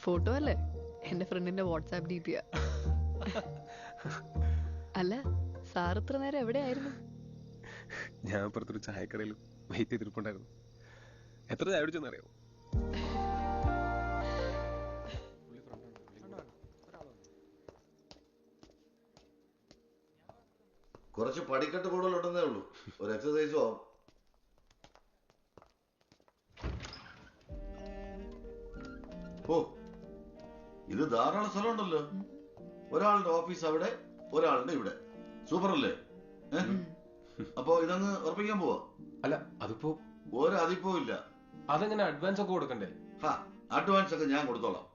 Photo അല്ലേ? എന്റെ ഫ്രണ്ടിന്റെ വാട്സാപ്പ് ഡി പിയാ. അല്ല, സാർ ഇത്ര നേരം എവിടെയായിരുന്നു? ഞാൻ അപ്പുറത്തൊരു ചായക്കടയിൽ വെയിറ്റ് ചെയ്തിരിപ്പുണ്ടായിരുന്നു. എത്ര ചായ കുടിച്ചെന്നറിയോ? കുറച്ച് പടിക്കെട്ട് കൂടുതലുണ്ടെന്നേ ഉള്ളൂ. ഒരു എക്സസൈസും ആവും. ഓ, ഇത് ധാരാളം സ്ഥലമുണ്ടല്ലോ. ഒരാളുടെ ഓഫീസ് അവിടെ, ഒരാളുടെ ഇവിടെ. സൂപ്പർ അല്ലേ? അപ്പൊ ഇതങ്ങ് ഉറപ്പിക്കാൻ പോവാ? അല്ല, അതിപ്പോ ഒരതിപ്പോ ഇല്ല. അതെങ്ങനെ അഡ്വാൻസ് ഒക്കെ കൊടുക്കണ്ടേ? അഡ്വാൻസ് ഒക്കെ ഞാൻ കൊടുത്തോളാം.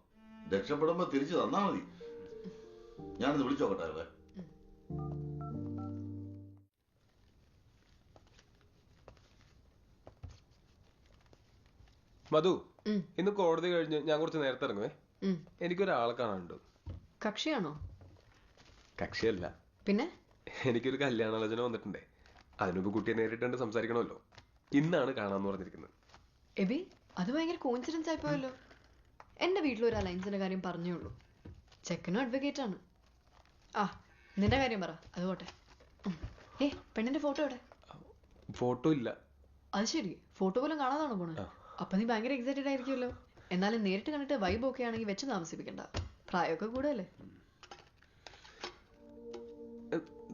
രക്ഷപ്പെടുമ്പോ തിരിച്ചു തന്നാ മതി. ഞാനിത് വിളിച്ചോക്കട്ടെ അല്ലേ? മധു, ഇന്ന് കോടതി കഴിഞ്ഞ് ഞാൻ കുറച്ച് നേരത്തെ ഇറങ്ങുവേ. എനിക്കൊരാളെ കാണാനുണ്ട്. കക്ഷിയാണോ? കക്ഷിയല്ല, പിന്നെ എനിക്കൊരു കല്യാണാലോചന വന്നിട്ടുണ്ടേ. അതിനുമ്പ് കുട്ടിയെ നേരിട്ടുണ്ട് സംസാരിക്കണമല്ലോ. ഇന്നാണ് കാണാന്ന് പറഞ്ഞിരിക്കുന്നത്. എബി, അത് ഭയങ്കര കോയിൻസിഡൻസ് ആയിപ്പോയല്ലോ. എന്റെ വീട്ടിലൊരു അലയൻസിന്റെ കാര്യം പറഞ്ഞേ ഉള്ളൂ. ചെക്കനും അഡ്വക്കേറ്റ് ആണ്. ആ, നിന്റെ കാര്യം പറ. അതുപോട്ടെ. പെണ്ണിന്റെ ഫോട്ടോ എവിടെ? ഫോട്ടോ ഇല്ല. അത് ശരി, ഫോട്ടോ പോലും കാണാതാണോ പോണേ? അപ്പൊ നീ ഭയങ്കര എക്സൈറ്റഡ് ആയിരിക്കുമല്ലോ. എന്നാലും നേരിട്ട് കണ്ടിട്ട് വൈബ് ഒക്കെ ആണെങ്കിൽ വെച്ച് താമസിപ്പിക്കണ്ട. പ്രായമൊക്കെ കൂടല്ലേ.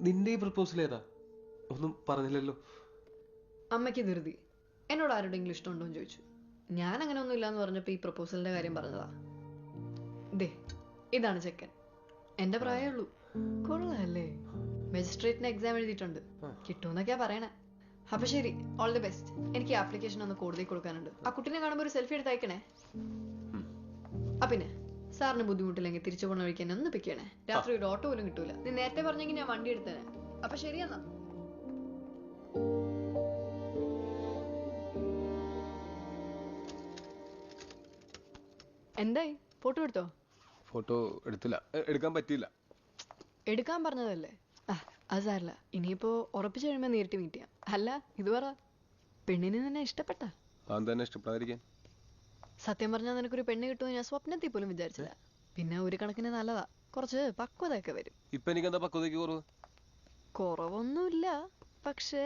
നിന്റെ ഈ പ്രപ്പോസൽ ഏതാ? ഒന്നും പറഞ്ഞില്ലല്ലോ. അമ്മയ്ക്ക് ധൃതി. എന്നോട് ആരുടെങ്കിലും ഇഷ്ടമുണ്ടോ എന്ന് ചോദിച്ചു. ഞാൻ അങ്ങനെ ഒന്നും ഇല്ലാന്ന് പറഞ്ഞപ്പോ ഈ പ്രപ്പോസലിന്റെ കാര്യം പറഞ്ഞതാ. ദേ, ഇതാണ് ചെക്കൻ. എന്റെ പ്രായമുള്ളൂ. കൊള്ളാല്ലേ? മജിസ്ട്രേറ്റിന് എക്സാം എഴുതിയിട്ടുണ്ട്. കിട്ടുമെന്നൊക്കെയാ പറയണേ. അപ്പൊ ശരി, ഓൾ ദി ബെസ്റ്റ്. എനിക്ക് ആപ്ലിക്കേഷൻ ഒന്ന് കോടതി കൊടുക്കാനുണ്ട്. ആ കുട്ടീനെ കാണുമ്പോൾ ഒരു സെൽഫി എടുത്ത് അയക്കണേ. പിന്നെ സാറിന് ബുദ്ധിമുട്ടില്ലെങ്കിൽ തിരിച്ചു പോണ വഴിക്ക് എന്നെ ഒന്ന് പിക്കണേ. രാത്രി ഒരു ഓട്ടോ പോലും കിട്ടൂല. നീ നേരത്തെ പറഞ്ഞെങ്കിൽ ഞാൻ വണ്ടി എടുത്തേനെ. അപ്പൊ ശരിയെന്നാ. എന്തായി, ഫോട്ടോ എടുത്തോ? ഫോട്ടോ എടുത്തില്ല, എടുക്കാൻ പറ്റിയില്ല. എടുക്കാൻ പറഞ്ഞതല്ലേ. അത് സാരില്ല. ഇനിയിപ്പോ ഉറപ്പിച്ചു കഴിയുമ്പോ നേരിട്ട് മീറ്റ് ചെയ്യാം. അല്ല, ഇത് പറ, പെണ്ണിനെ നിന്നെ ഇഷ്ടപ്പെട്ട? തന്നെ ഇഷ്ടപ്പെടാതിരിക്കാൻ? സത്യം പറഞ്ഞാൽ നിനക്കൊരു പെണ്ണ് കിട്ടുമെന്ന് ഞാൻ സ്വപ്നത്തിൽ പോലും വിചാരിച്ചില്ല. പിന്നെ ഒരു കണക്കിന് നല്ലതാ, കുറച്ച് പക്വതയൊക്കെ വരും. ഇപ്പൊ എനിക്ക് എന്താ പക്വതയ്ക്ക് കുറവ്? കുറവൊന്നുമില്ല, പക്ഷേ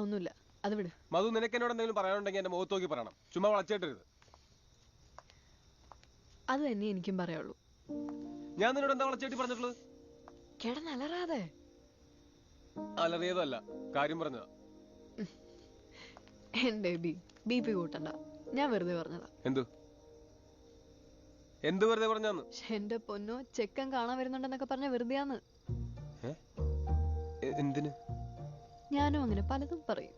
ഒന്നുമില്ല. അത് വിട്. മധു, നിനക്ക് എന്നോട് എന്തെങ്കിലും പറയാനുണ്ടെങ്കിൽ എന്റെ മുഖത്ത് നോക്കി പറയണം. ചുമ്മാ വളച്ചേട്ടരുത്. അത് തന്നെ എനിക്കും പറയാനുള്ളൂ. ഞാൻ നിന്നോട് എന്താ വളച്ചേട്ടി പറഞ്ഞിട്ടുള്ളത്? കിടന്നലറാതെ. അലറിയതല്ല, കാര്യം പറഞ്ഞതാ. എന്റെ ബി പി കൂട്ടണ്ട. ഞാൻ വെറുതെ പറഞ്ഞതാ. എന്ത് വെറുതെ പറഞ്ഞാന്ന്? എന്റെ പൊന്നോ, ചെക്കൻ കാണാൻ വരുന്നുണ്ടെന്നൊക്കെ പറഞ്ഞ വെറുതെയാന്ന്. എന്തിന്? ഞാനും അങ്ങനെ പലതും പറയും.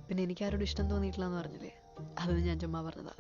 പിന്നെ എനിക്ക് ആരോടും ഇഷ്ടം തോന്നിയിട്ടില്ല എന്ന് പറഞ്ഞില്ലേ, അത് ഞാൻ ചുമ്മാ പറഞ്ഞതാ.